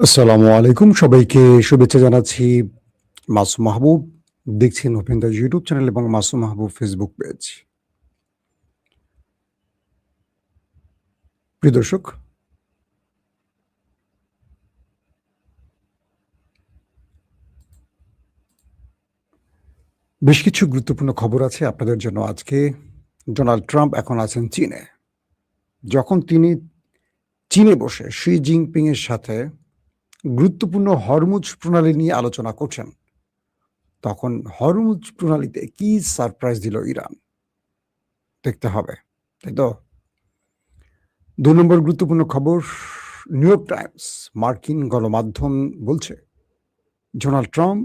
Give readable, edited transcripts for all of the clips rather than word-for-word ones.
আসসালামু আলাইকুম। সবাইকে শুভেচ্ছা জানাচ্ছি। মাসুম মাহবুব। দেখছেন ওপেন দ্য ইউটিউব চ্যানেল এবং মাসুম মাহবুব ফেসবুক পেজ। প্রিয় দর্শক, বেশ কিছু গুরুত্বপূর্ণ খবর আছে আপনাদের জন্য আজকে। ডোনাল্ড ট্রাম্প এখন আছেন চীনে। যখন তিনি চীনে বসে শি জিনপিং এর সাথে গুরুত্বপূর্ণ হরমুজ প্রণালী নিয়ে আলোচনা করছেন, তখন হরমুজ প্রণালীতে কি সারপ্রাইজ দিল ইরান? দেখতে হবে, তাই তো? ২ নম্বর গুরুত্বপূর্ণ খবর, নিউ ইয়র্ক টাইমস মার্কিন গণমাধ্যম বলছে, ডোনাল্ড ট্রাম্প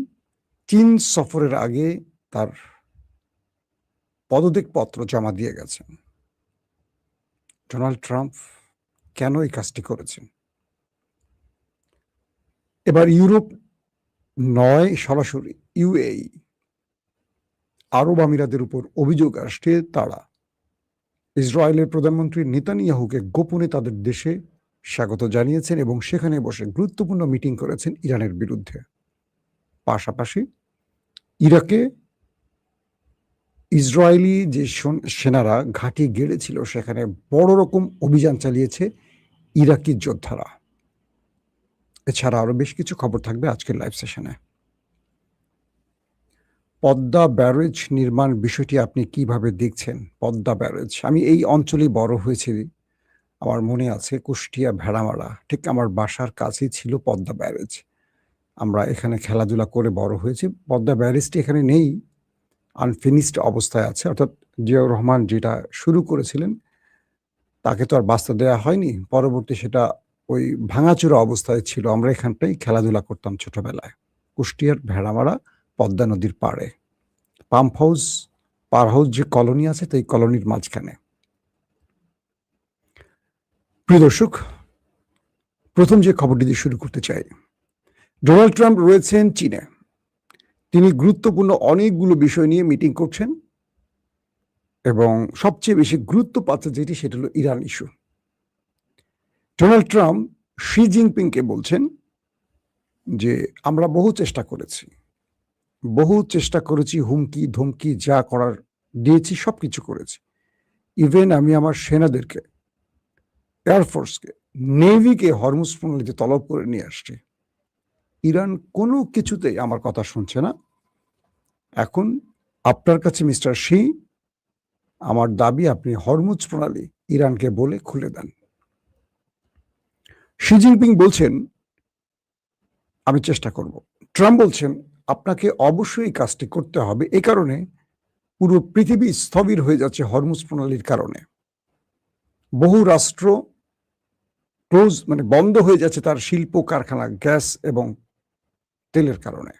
চীন সফরের আগে তার পদত্যাগপত্র জমা দিয়ে গেছেন। ডোনাল্ড ট্রাম্প কেন এই কাজটি করেছেন? এবার ইউরোপ নয়, সরাসরি ইউএই আরব আমিরাতের উপর অভিযোগ আসছে তারা ইসরায়েলের প্রধানমন্ত্রী নেতানিয়াহুকে গোপনে তাদের দেশে স্বাগত জানিয়েছেন এবং সেখানে বসে গুরুত্বপূর্ণ মিটিং করেছেন ইরানের বিরুদ্ধে। পাশাপাশি ইরাকে ইসরায়েলি যে সেনারা ঘাঁটি গেড়েছিল সেখানে বড় রকম অভিযান চালিয়েছে ইরাকি যোদ্ধারা। এছাড়া আরো বেশ কিছু খবর থাকবে আজকের লাইভ সেশনে। পদ্মা ব্যারেজ নির্মাণ বিষয়টি আপনি কিভাবে দেখছেন? পদ্মা ব্যারেজ, আমি এই অঞ্চলেই বড় হয়েছি। আমার মনে আছে কুষ্টিয়া ভেড়ামারা, ঠিক আমার বাসার কাছেই ছিল পদ্মা ব্যারেজ। আমরা এখানে খেলাধুলা করে বড় হয়েছি। পদ্মা ব্যারেজটি এখানে নেই, আনফিনিশড অবস্থায় আছে। অর্থাৎ জিয়াউর রহমান যেটা শুরু করেছিলেন তাকে তো আর বাঁচতে দেয়া হয়নি। পরবর্তী সেটা ওই ভাঙাচোরা অবস্থায় ছিল। আমরা এখানটাই খেলাধুলা করতাম ছোটবেলায়। কুষ্টিয়ার ভেড়ামারা পদ্মা নদীর পাড়ে। পাম্প হাউস, পার হাউস যে কলোনি আছে তাই কলোনির মাঝখানে। প্রিয় দর্শক, প্রথম যে খবরটি দিয়ে শুরু করতে চাই, ডোনাল্ড ট্রাম্প রয়েছেন চীনে। তিনি গুরুত্বপূর্ণ অনেকগুলো বিষয় নিয়ে মিটিং করছেন এবং সবচেয়ে বেশি গুরুত্ব পাচ্ছে যেটি, সেটা হলো Iran issue. Donald Trump Xi জিনপিংকে বলছেন যে আমরা বহু চেষ্টা করেছি, হুমকি ধমকি যা করার দিয়েছি সবকিছু করেছি। ইভেন আমি আমার সেনাদেরকে, এয়ারফোর্সকে, নেভিকে হরমুজ প্রণালীতে তলব করে নিয়ে আসছি। ইরান কোনো কিছুতেই আমার কথা শুনছে না। এখন আপনার কাছে মিস্টার শি, আমার দাবি আপনি হরমুজ প্রণালী ইরানকে বলে খুলে দেন। শি জিনপিং বলছেন আমি চেষ্টা করব। ট্রাম্প বলছেন আপনাকে অবশ্যই এই কাজটি করতে হবে। এই কারণে পুরো পৃথিবী স্থবির হয়ে যাচ্ছে হরমুজ প্রণালীর কারণে। বহু রাষ্ট্র বন্ধ হয়ে যাচ্ছে তার শিল্প কারখানা, গ্যাস এবং তেলের কারণে।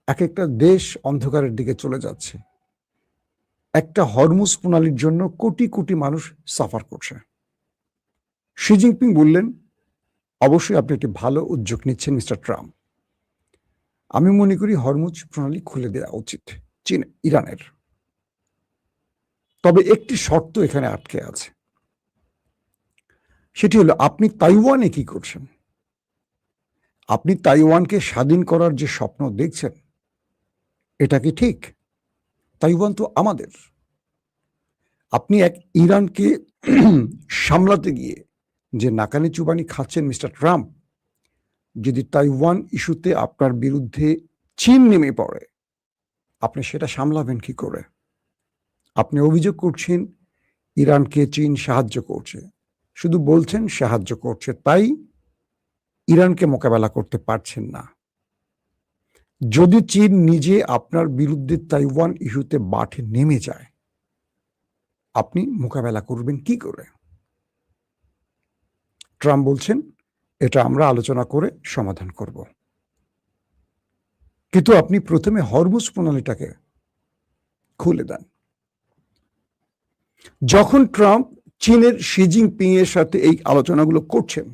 এক একটা দেশ অন্ধকারের দিকে চলে যাচ্ছে। একটা হরমুজ প্রণালীর জন্য কোটি কোটি মানুষ সাফার করছে। শি জিনপিং বললেন অবশ্যই আপনি একটি ভালো উদ্যোগ নিচ্ছেন মিস্টার ট্রাম্প। আমি মনে করি হরমুজ প্রণালী খুলে দেওয়া উচিত ইরানের। তবে একটি শর্ত এখানে আটকে আছে, সেটি হলো আপনি তাইওয়ানে কি করছেন? আপনি তাইওয়ানকে স্বাধীন করার যে স্বপ্ন দেখছেন, এটা কি ঠিক? তাইওয়ান তো আমাদের। আপনি এক ইরানকে সামলাতে গিয়ে যে নাকানি চুবানি খাচ্ছেন মিস্টার ট্রাম্প, যদি তাইওয়ান ইস্যুতে আপনার বিরুদ্ধে চীন নেমে পড়ে, আপনি সেটা সামলাবেন কি করে? আপনি অভিযোগ করছেন ইরানকে চীন সাহায্য করছে, শুধু বলছেন সাহায্য করছে, তাই ইরানকে মোকাবেলা করতে পারছেন না। যদি চীন নিজে আপনার বিরুদ্ধে তাইওয়ান ইস্যুতে মাঠে নেমে যায়, আপনি মোকাবেলা করবেন কি করে? ট্রাম্প বলছেন এটা আমরা আলোচনা করে সমাধান করব। কিন্তু আপনি প্রথমে হরমুজ প্রণালীটাকে খুলে দেন। যখন ট্রাম্প চীনের শি জিনপিং এর সাথে এই আলোচনাগুলো করছেন,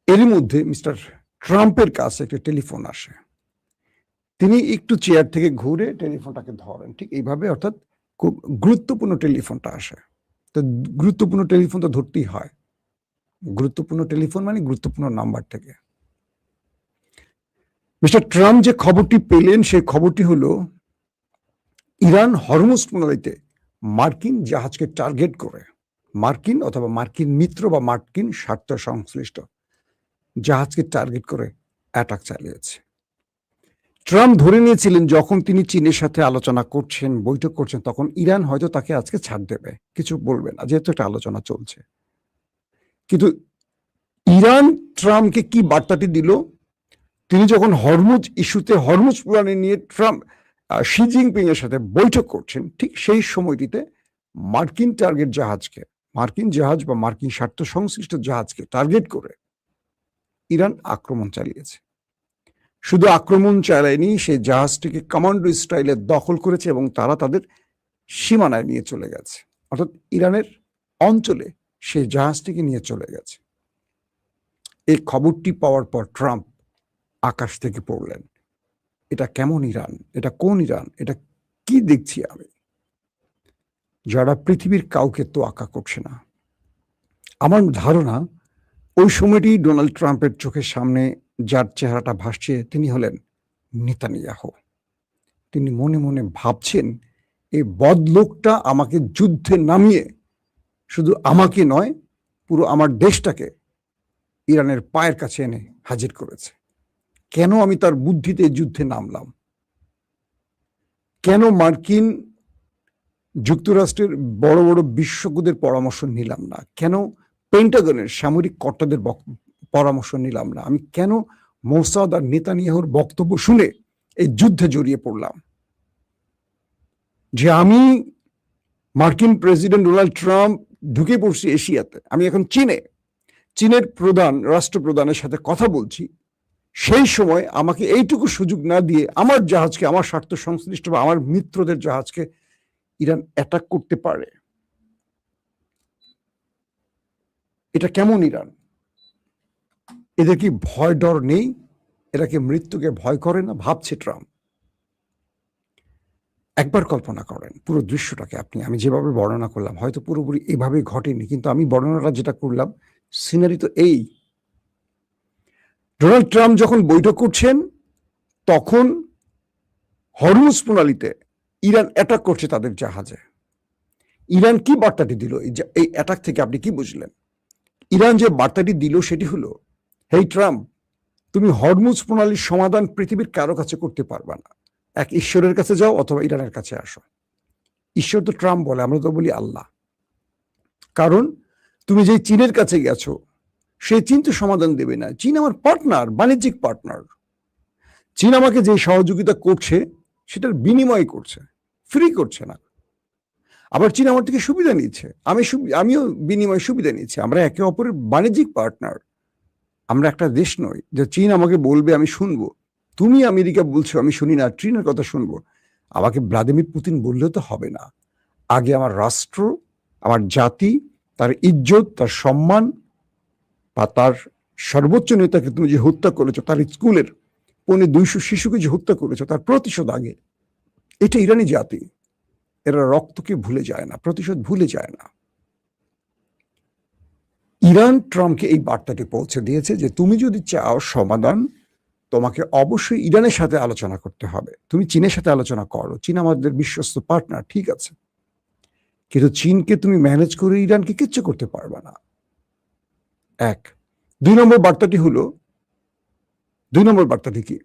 এর মধ্যে মিস্টার ট্রাম্পের কাছে একটা টেলিফোন আসে। তিনি একটু চেয়ার থেকে ঘুরে টেলিফোনটাকে ধরেন, ঠিক এইভাবে, অর্থাৎ খুব গুরুত্বপূর্ণ টেলিফোনটা আসে। তো গুরুত্বপূর্ণ টেলিফোন তো ধরতেই হয়। গুরুত্বপূর্ণ টেলিফোন মানে গুরুত্বপূর্ণ নাম্বার থেকে। মিস্টার ট্রাম্প যে খবরটি পেলেন সেই খবরটি হলো ইরান হরমুজ প্রণালীতে মার্কিন জাহাজকে টার্গেট করে মার্কিন অথবা মার্কিন মিত্র বা মার্কিন স্বার্থ সংশ্লিষ্ট জাহাজকে টার্গেট করে অ্যাটাক চালিয়েছে। ট্রাম্প ধরে নিয়েছিলেন যখন তিনি চীনের সাথে আলোচনা করছেন, বৈঠক করছেন, তখন ইরান হয়তো তাকে আজকে ছাড় দেবে, কিছু বলবে না, যেহেতু একটা আলোচনা চলছে। কিন্তু ইরান ট্রাম্পকে কি বার্তাটি দিল? তিনি যখন হরমুজ ইস্যুতে হরমুজ প্রণালী নিয়ে ট্রাম্প শি জিনপিং এর সাথে বৈঠক করছেন, ঠিক সেই সময়টিতে মার্কিন টার্গেট জাহাজকে, মার্কিন জাহাজ বা মার্কিন স্বার্থ সংশ্লিষ্ট জাহাজকে টার্গেট করে ইরান আক্রমণ চালিয়েছে। শুধু আক্রমণ চালায়নি, সেই জাহাজটিকে কমান্ডো স্টাইলে দখল করেছে এবং তারা তাদের সীমানায় নিয়ে চলে গেছে, অর্থাৎ ইরানের অঞ্চলে সেই জাহাজটিকে নিয়ে চলে গেছে। এই খবরটি পাওয়ার পর ট্রাম্প আকাশ থেকে পড়লেন, এটা কেমন ইরান, এটা কোন ইরান, এটা কি দেখছি আমি, যারা পৃথিবীর কাউকে তোয়াক্কা করছে না। আমার ধারণা ওই সময়টি ডোনাল্ড ট্রাম্পের চোখের সামনে যার চেহারাটা ভাসছে তিনি হলেন নেতানিয়াহু। তিনি মনে মনে ভাবছেন, এই বদলোকটা আমাকে যুদ্ধে নামিয়ে শুধু আমাকে নয়, পুরো আমার দেশটাকে ইরানের পায়ের কাছে এনে হাজির করেছে। কেন আমি তার বুদ্ধিতে যুদ্ধে নামলাম? কেন মার্কিন যুক্তরাষ্ট্রের বড় বড় বিশেষজ্ঞদের পরামর্শ নিলাম না? কেন পেন্টাগনের সামরিক কর্তাদের পরামর্শ নিলাম না? আমি কেন মোসাদ আর নেতানিয়াহুর বক্তব্য শুনে এই যুদ্ধে জড়িয়ে পড়লাম? যে আমি মার্কিন প্রেসিডেন্ট ডোনাল্ড ট্রাম্প ঢুকে পড়ছি এশিয়াতে, আমি এখন চীনের রাষ্ট্রপ্রধানের সাথে কথা বলছি, সেই সময় আমাকে এইটুকু সুযোগ না দিয়ে আমার জাহাজকে, আমার স্বার্থ সংশ্লিষ্ট বা আমার মিত্রদের জাহাজকে ইরান অ্যাটাক করতে পারে। এটা কেমন ইরান? এদের কি ভয় ডর নেই? এরা কি মৃত্যুকে ভয় করে না? ভাবছে ট্রাম্প। একবার কল্পনা করেন পুরো দৃশ্যটাকে আপনি, আমি যেভাবে বর্ণনা করলাম হয়তো পুরোপুরি এভাবে ঘটেনি, কিন্তু আমি বর্ণনাটা যেটা করলাম সিনারি তো এই। ডোনাল্ড ট্রাম্প যখন বৈঠক করছেন তখন হরমুজ প্রণালীতে ইরান অ্যাটাক করছে তাদের জাহাজে। ইরান কি বার্তাটি দিল? এই অ্যাটাক থেকে আপনি কি বুঝলেন? ইরান যে বার্তাটি দিল সেটি হলো, হেই ট্রাম্প, তুমি হরমুজ প্রণালীর সমাধান পৃথিবীর কারো কাছে করতে পারবা না, এক ঈশ্বরের কাছে যাও অথবা ইরানের কাছে আসো। ঈশ্বর তো ট্রাম্প বলে, আমরা তো বলি আল্লাহ। কারণ তুমি যে চীনের কাছে গেছো, সেই চীন তো সমাধান দেবে না। চীন আমার পার্টনার, বাণিজ্যিক পার্টনার। চীন আমাকে যে সহযোগিতা করছে সেটার বিনিময় করছে, ফ্রি করছে না। আবার চীন আমার থেকে সুবিধা নিচ্ছে, আমিও বিনিময় সুবিধা নিচ্ছি। আমরা একে অপরের বাণিজ্যিক পার্টনার। আমরা একটা দেশ নই যে চীন আমাকে বলবে আমি শুনবো, তুমি আমেরিকা বলছো আমি শুনি না, চীনের কথা শুনবো। আমাকে ভ্লাদিমির পুতিন বললেও তো হবে না। আগে আমার রাষ্ট্র, আমার জাতি, তার ইজ্জত, তার সম্মান বা তার সর্বোচ্চ নেতাকে তুমি যে হত্যা করেছো, তার স্কুলের 200 শিশুকে যে হত্যা করেছো, তার প্রতিশোধ আগে। এটা ইরানি জাতি, এরা রক্তকে ভুলে যায় না, প্রতিশোধ ভুলে যায় না। ইরান ট্রাম্পকে এই বার্তাটি পৌঁছে দিয়েছে যে তুমি যদি চাও সমাধান, তোমাকে অবশ্যই ইরানের সাথে আলোচনা করতে হবে। তুমি চীনের সাথে আলোচনা করো, চীন আমাদের বিশ্বস্ত পার্টনার, ঠিক আছে, কিন্তু চীনকে তুমি ম্যানেজ করে ইরানকে কিচ্ছু করতে পারবে না। 1 2 নম্বর বার্তাটি কি?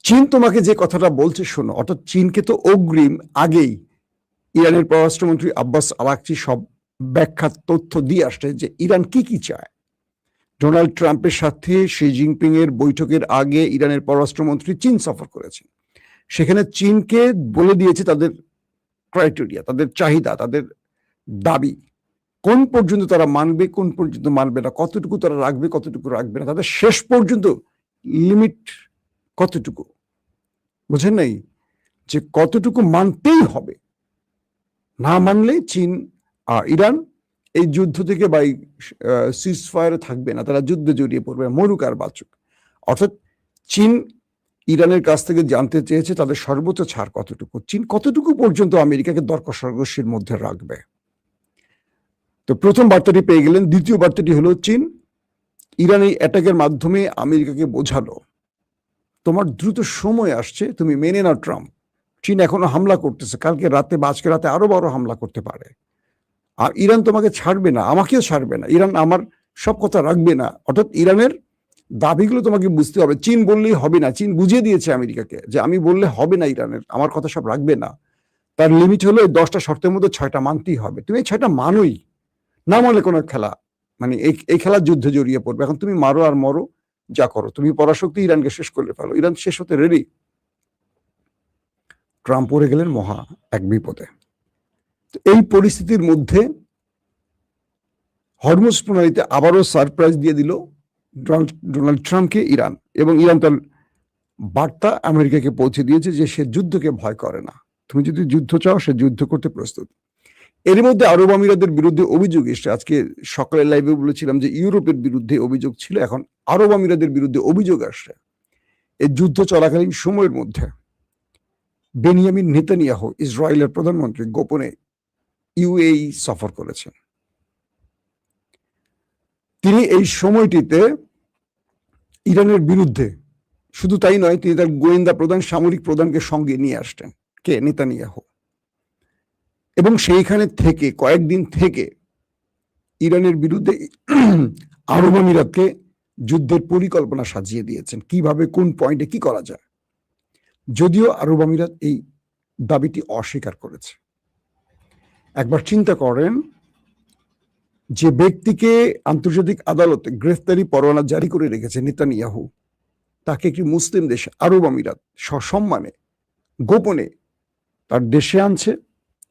চীন তোমাকে যে কথাটা বলছে শোনো, অর্থাৎ চীনকে তো অগ্রিম আগেই ইরানের পররাষ্ট্রমন্ত্রী আব্বাস আরাকচি সব ব্যাখ্যা তথ্য দিয়ে আসছে যে ইরান কি চায়। ডোনাল্ড ট্রাম্পের সাথে শি জিনপিং এর বৈঠকের আগে ইরানের পররাষ্ট্রমন্ত্রী চীন সফর করেছেন। সেখানে চীনকে বলে দিয়েছে তাদের ক্রাইটেরিয়া, তাদের চাহিদা, তাদের দাবি, কোন পর্যন্ত তারা মানবে, কোন পর্যন্ত মানবে না, কতটুকু তারা রাখবে, কতটুকু রাখবে না, তাদের শেষ পর্যন্ত লিমিট কতটুকু, বুঝেন নাই? যে কতটুকু মানতেই হবে, না মানলে চীন ইরান এই যুদ্ধ থেকে বা সিজ ফায়ারে থাকবে না, তারা যুদ্ধে জড়িয়ে পড়বে, মরুক আর বাঁচুক। অর্থাৎ চীন ইরানের কাছ থেকে জানতে চেয়েছে তাদের সর্বোচ্চ ছাড় কতটুকু, চীন কতটুকু পর্যন্ত আমেরিকাকে দর কষাকষির মধ্যে রাখবে। তো প্রথম বার্তাটি পেয়ে গেলেন। দ্বিতীয় বার্তাটি হলো, চীন ইরান এই অ্যাটাকের মাধ্যমে আমেরিকাকে বোঝালো তোমার দ্রুত সময় আসছে, তুমি মেনে নাও ট্রাম্প। চীন এখনো হামলা করতেছে, কালকে রাতে বা আজকে রাতে আরো বড় হামলা করতে পারে। আর ইরান তোমাকে ছাড়বে না, আমাকেও ছাড়বে না। ইরান আমার সব কথা রাখবে না। অর্থাৎ ইরানের দাবিগুলো তোমাকে বুঝতে হবে। চীন বললেই হবে না, চীন বুঝিয়ে দিয়েছে আমেরিকাকে যে আমি বললে হবে না, ইরানের আমার কথা সব রাখবে না। তার লিমিট হলো 10টা শর্তের মধ্যে 6টা মানতেই হবে। তুমি এই 6টা মানোই না, মানলে কোনো খেলা মানে এই খেলার যুদ্ধে জড়িয়ে পড়বে। এখন তুমি মারো আর মরো, যা করো, তুমি পরাশক্তি ইরানকে শেষ করলে ফেলো। ইরান শেষ হতে রেডি। ট্রাম্প পড়ে গেলেন মহা এক বিপদে। এই পরিস্থিতির মধ্যে হরমুজ প্রণালীতে আবারও সারপ্রাইজ দিয়ে দিল ডোনাল্ড ট্রাম্পকে ইরান, এবং ইরান তার বার্তা আমেরিকাকে পৌঁছে দিয়েছে যে সে যুদ্ধকে ভয় করে না। তুমি যদি যুদ্ধ চাও, সে যুদ্ধ করতে প্রস্তুত। এর মধ্যে আরব আমিরাতের বিরুদ্ধে অভিযোগ এসছে। আজকে সকালে লাইভে বলেছিলাম যে ইউরোপের বিরুদ্ধে অভিযোগ ছিল, এখন আরব আমিরাতের বিরুদ্ধে অভিযোগ আসছে। এই যুদ্ধ চলাকালীন সময়ের মধ্যে বেনিয়ামিন নেতানিয়াহু, ইসরায়েলের প্রধানমন্ত্রী, গোপনে ইউএই সফর করেছেন। তিনি এই সময়টিতে ইরানের বিরুদ্ধে, শুধু তাই নয়, তিনি তার গোয়েন্দা প্রধান, সামরিক প্রধানকে সঙ্গে নিয়ে আসতেন, কে, নেতানিয়াহু। এবং সেইখানে থেকে কয়েকদিন থেকে ইরানের বিরুদ্ধে আরব আমিরাতকে যুদ্ধের পরিকল্পনা সাজিয়ে দিয়েছেন, কিভাবে কোন পয়েন্টে কি করা যায়। যদিও আরব আমিরাত এই দাবিটি অস্বীকার করেছে। একবার চিন্তা করেন, যে ব্যক্তিকে আন্তর্জাতিক আদালতে গ্রেফতারি পরোয়ানা জারি করে রেখেছে নেতানিয়াহু, তাকে একটি মুসলিম দেশ আরব আমিরাত সসম্মানে গোপনে তার দেশে আনছে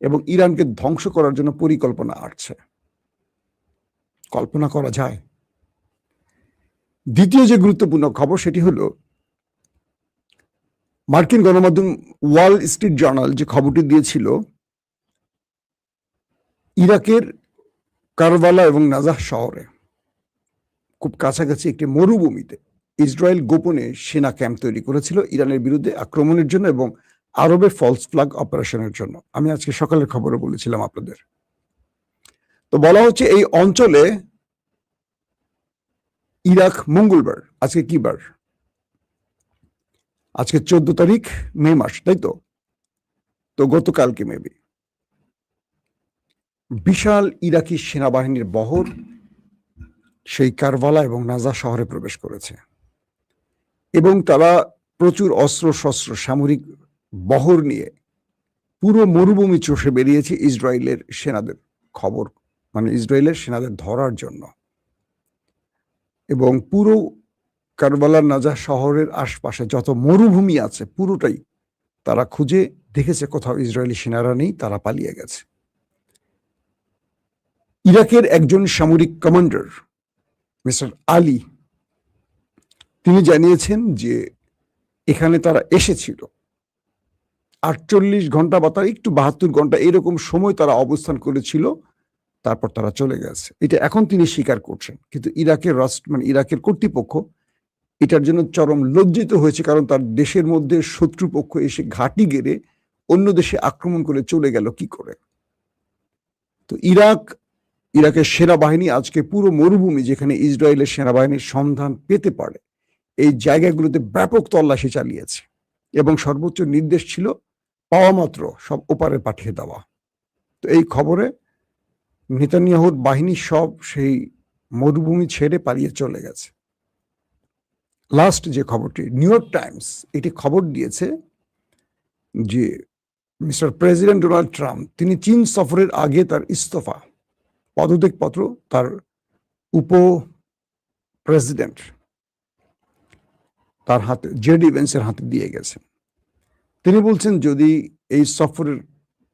এবং ইরানকে ধ্বংস করার জন্য পরিকল্পনা আঁটছে। কল্পনা করা যায়? দ্বিতীয় যে গুরুত্বপূর্ণ খবর সেটি হলো মার্কিন গণমাধ্যম ওয়াল স্ট্রিট জার্নাল যে খবরটি দিয়েছিল, ইরাকের কারবালা এবং নাজাহ শহরে খুব কাছাকাছি একটি মরুভূমিতে ইসরায়েল গোপনে সেনা ক্যাম্প তৈরি করেছিল ইরানের বিরুদ্ধে আক্রমণের জন্য এবং আরবে ফলস ফ্ল্যাগ অপারেশনের জন্য। আমি আজকে সকালের খবরে বলেছিলাম আপনাদের। তো বলা হচ্ছে এই অঞ্চলে ইরাক মঙ্গলবার, আজকে কি বার? আজকে 14 তারিখ মে মাস, তাই তো? তো গতকালকে মেবি বিশাল ইরাকি সেনাবাহিনীর বহর সেই কারবালা এবং নাজা শহরে প্রবেশ করেছে এবং তারা প্রচুর অস্ত্র শস্ত্র সামরিক বহর নিয়ে পুরো মরুভূমি চষে বেরিয়েছে ইসরায়েলের সেনাদের খবর, মানে ইসরায়েলের সেনাদের ধরার জন্য। এবং পুরো কারবালার নাজা শহরের আশপাশে যত মরুভূমি আছে পুরোটাই তারা খুঁজে দেখেছে, কোথাও ইসরায়েলি সেনারা নেই, তারা পালিয়ে গেছে। ইরাকের একজন সামরিক কমান্ডার মিস্টার আলী, তিনি জানিয়েছেন যে এখানে তারা এসেছিল 48 ঘন্টা বা তার একটু 72 ঘন্টা এরকম সময় তারা অবস্থান করেছিল, তারপর তারা চলে গেছে। এটা এখন তিনি স্বীকার করছেন। কিন্তু ইরাকের রাষ্ট্র, মানে ইরাকের কর্তৃপক্ষ এটার জন্য চরম লজ্জিত হয়েছে, কারণ তার দেশের মধ্যে শত্রুপক্ষ এসে ঘাঁটি গেড়ে অন্য দেশে আক্রমণ করে চলে গেল কি করে। তো ইরাকের সেনাবাহিনী আজকে পুরো মরুভূমি যেখানে ইসরায়েলের সেনাবাহিনীর সন্ধান পেতে পারে এই জায়গাগুলোতে ব্যাপক তল্লাশি চালিয়েছে এবং সর্বোচ্চ নির্দেশ ছিল পাওয়া মাত্র সব ওপারে পাঠিয়ে দেওয়া। তো এই খবরে নেতানিয়াহুর বাহিনী সব সেই মরুভূমি ছেড়ে পালিয়ে চলে গেছে। লাস্ট যে খবরটি, নিউ ইয়র্ক টাইমস এটি খবর দিয়েছে যে মিস্টার প্রেসিডেন্ট ডোনাল্ড ট্রাম্প তিনি চীন সফরের আগে তার ইস্তফা পদত্যাগপত্র তার উপ প্রেসিডেন্ট তার হাতে, জেডি ভেন্সের হাতে দিয়ে গেছেন। তিনি বলছেন যদি এই সফরের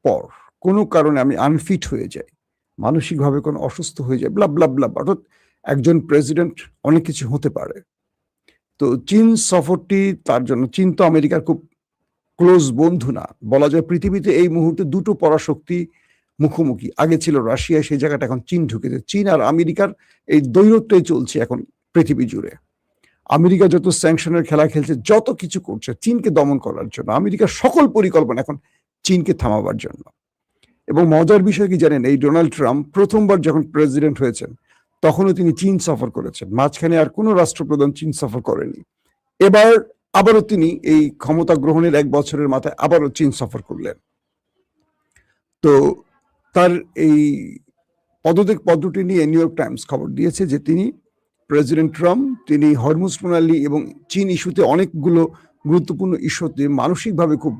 পর কোনো কারণে আমি আনফিট হয়ে যাই, মানসিকভাবে কোনো অসুস্থ হয়ে যায়, ব্লা ব্লা ব্লা, অর্থাৎ একজন প্রেসিডেন্ট অনেক কিছু হতে পারে। তো চীন সফরটি তার জন্য, চীন তো আমেরিকার খুব ক্লোজ বন্ধু না, বলা যায় পৃথিবীতে এই মুহূর্তে দুটো পরাশক্তি মুখোমুখি। আগে ছিল রাশিয়া, সেই জায়গাটা এখন চীন ঢুকেছে। চীন আর আমেরিকার এই দ্বৈরথটাই চলছে এখন পৃথিবী জুড়ে। আমেরিকা যত স্যাংশনের খেলা খেলছে, যত কিছু করছে চীনকে দমন করার জন্য, আমেরিকার সকল পরিকল্পনা এখন চীনকে থামাবার জন্য। এবং মজার বিষয় কি জানেন, এই ডোনাল্ড ট্রাম্প প্রথমবার যখন প্রেসিডেন্ট হয়েছেন তখনও তিনি চীন সফর করেছেন, মাঝখানে আর কোনো রাষ্ট্রপ্রধান চীন সফর করেনি। এবার আবারও তিনি এই ক্ষমতা গ্রহণের 1 বছরের মাথায় আবারও চীন সফর করলেন। তো তার এই পদত্যাগ পদ্ধতি নিয়ে নিউ ইয়র্ক টাইমস খবর দিয়েছে যে প্রেসিডেন্ট ট্রাম্প তিনি হরমুজ প্রণালী এবং চীন ইস্যুতে অনেকগুলো গুরুত্বপূর্ণ ইস্যুতে মানসিকভাবে খুব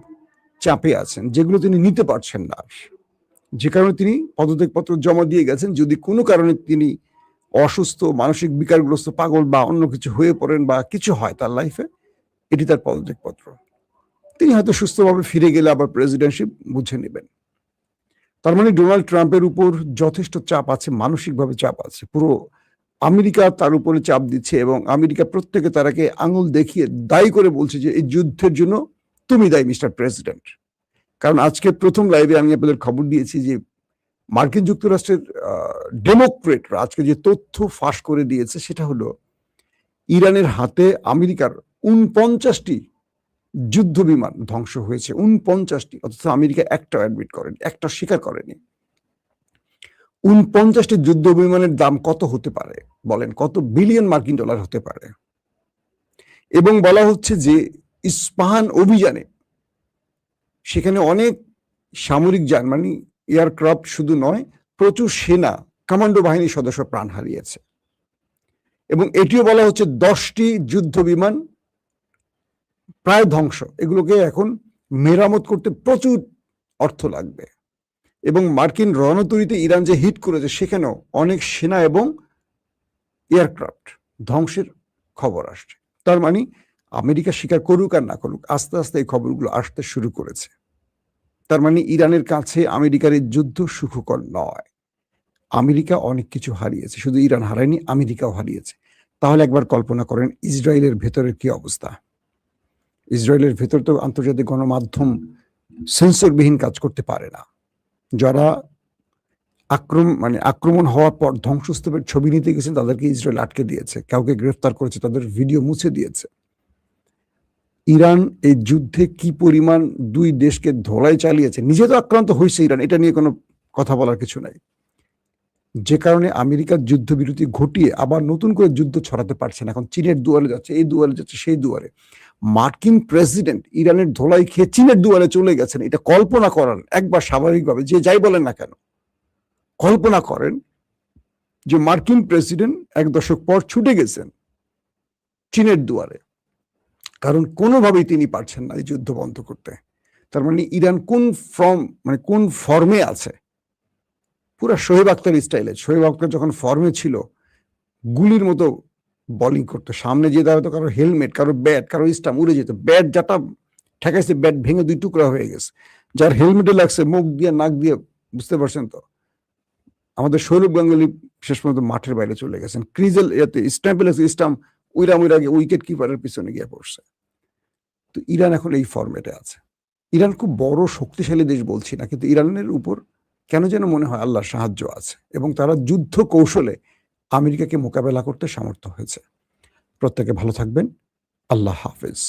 চাপে আছেন, যেগুলো তিনি নিতে পারছেন না, যে কারণে তিনি পদত্যাগপত্র জমা দিয়ে গেছেন। যদি কোনো কারণে তিনি অসুস্থ, মানসিক বিকারগ্রস্ত, পাগল বা অন্য কিছু হয়ে পড়েন বা কিছু হয় তার লাইফে, এটি তার পদত্যাগপত্র। তিনি হয়তো সুস্থভাবে ফিরে গেলে আবার প্রেসিডেন্টশিপ বুঝে নেবেন। তার মানে ডোনাল্ড ট্রাম্পের উপর যথেষ্ট চাপ আছে, মানসিকভাবে চাপ আছে। পুরো আমেরিকা তার উপরে চাপ দিচ্ছে এবং আমেরিকা প্রত্যেকে তারাকে আঙুল দেখিয়ে দায়ী করে বলছে যে এই যুদ্ধের জন্য তুমি দায়ী মিস্টার প্রেসিডেন্ট। কারণ আজকে প্রথম লাইভে আমি আপনাদের খবর দিয়েছি যে মার্কিন যুক্তরাষ্ট্রের ডেমোক্রেটরা আজকে যে তথ্য ফাঁস করে দিয়েছে সেটা হলো ইরানের হাতে আমেরিকার 49টি যুদ্ধ বিমান ধ্বংস হয়েছে। 49টি, অথচ আমেরিকা একটা অ্যাডমিট করেনি, একটা স্বীকার করেনি। 49টি যুদ্ধ বিমানের দাম কত হতে পারে বলেন? কত বিলিয়ন মার্কিন ডলার হতে পারে? এবং বলা হচ্ছে যে ইস্পাহান অভিযানে সেখানে অনেক সামরিক যান, মানে এয়ারক্রাফট শুধু নয়, প্রচুর সেনা, কমান্ডো বাহিনীর সদস্য প্রাণ হারিয়েছে। এবং এটিও বলা হচ্ছে 10টি যুদ্ধ বিমান প্রায় ধ্বংস। এগুলোকে এখন মেরামত করতে প্রচুর অর্থ লাগবে। এবং মার্কিন রণতরীতে ইরান যে হিট করেছে সেখানেও অনেক সেনা এবং এয়ারক্রাফট ধ্বংসের খবর আসছে। তার মানে আমেরিকা স্বীকার করুক আর না করুক, আস্তে আস্তে এই খবরগুলো আসতে শুরু করেছে। তার মানে ইরানের কাছে আমেরিকার এই যুদ্ধ সুখকর নয়। আমেরিকা অনেক কিছু হারিয়েছে, শুধু ইরান হারায়নি, আমেরিকাও হারিয়েছে। তাহলে একবার কল্পনা করেন ইসরায়েলের ভেতরের কি অবস্থা। ইসরায়েলের ভেতর তো আন্তর্জাতিক গণমাধ্যম সেন্সরবিহীন কাজ করতে পারে না। যারা আক্রমণ হওয়ার পর ধ্বংসস্তূপের ছবি নিতে গেছেন তাদেরকে ইসরায়েল আটকে দিয়েছে, কাউকে গ্রেফতার করেছে, তাদের ভিডিও মুছে দিয়েছে। ইরান এই যুদ্ধে কি পরিমাণ দুই দেশকে ধোলাই চালিয়েছে, নিজে তো আক্রান্ত হয়েছে ইরান, এটা নিয়ে কোনো কথা বলার কিছু নাই। যে কারণে আমেরিকার যুদ্ধবিরতি ঘটিয়ে আবার নতুন করে যুদ্ধ ছড়াতে পারছে না। এখন চীনের দুয়ারে যাচ্ছে, এই দুয়ারে যাচ্ছে, সেই দুয়ারে। মার্কিন প্রেসিডেন্ট ইরানের ধোলাই খেয়ে চীনের দুয়ারে চলে গেছেন। এটা কল্পনা করার একবার স্বাভাবিকভাবে, যে যাই বলেন না কেন, কল্পনা করেন যে মার্কিন প্রেসিডেন্ট 1 দশক পর ছুটে গেছেন চীনের দুয়ারে, কারণ কোনোভাবেই তিনি পারছেন না এই যুদ্ধ বন্ধ করতে। তার মানে ইরান কোন ফর্মে আছে, পুরো শোয়েব আখতার স্টাইলে। শোয়েব আখতার যখন ফর্মে ছিল গুলির মতো বোলিং করতো, সামনে যে দাঁড়াতো কারো হেলমেট, কারো ব্যাট, কারো স্টাম্প উড়ে যেত, ব্যাট যাটা ঠেকাইছে ব্যাট ভেঙে 2 টুকরা হয়ে গেছে। যার হেলমেটে লাগছে মুখ দিয়ে নাক দিয়ে, বুঝতে পারছেন তো। আমাদের সৌরভ গাঙ্গুলি শেষ পর্যন্ত মাঠের বাইরে চলে গেছেন, ক্রিজেল স্ট্যাম্পে লাগছে, স্টাম্প উইরা উইকেট কিপারের পিছনে গিয়ে পড়ছে। তো ইরান এখন এই ফরম্যাটে আছে। ইরান খুব বড় শক্তিশালী দেশ বলছি না, কিন্তু ইরানের উপর কেন যেন মনে হয় আল্লাহর সাহায্য আছে এবং তারা যুদ্ধ কৌশলে আমেরিকাকে মোকাবেলা করতে সমর্থ হয়েছে। প্রত্যেকে ভালো থাকবেন। আল্লাহ হাফেজ।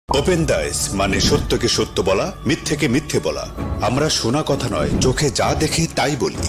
ওপেন দাইস মানে সত্যকে সত্য বলা, মিথ্যেকে মিথ্যে বলা। আমরা শোনা কথা নয়, চোখে যা দেখি তাই বলি।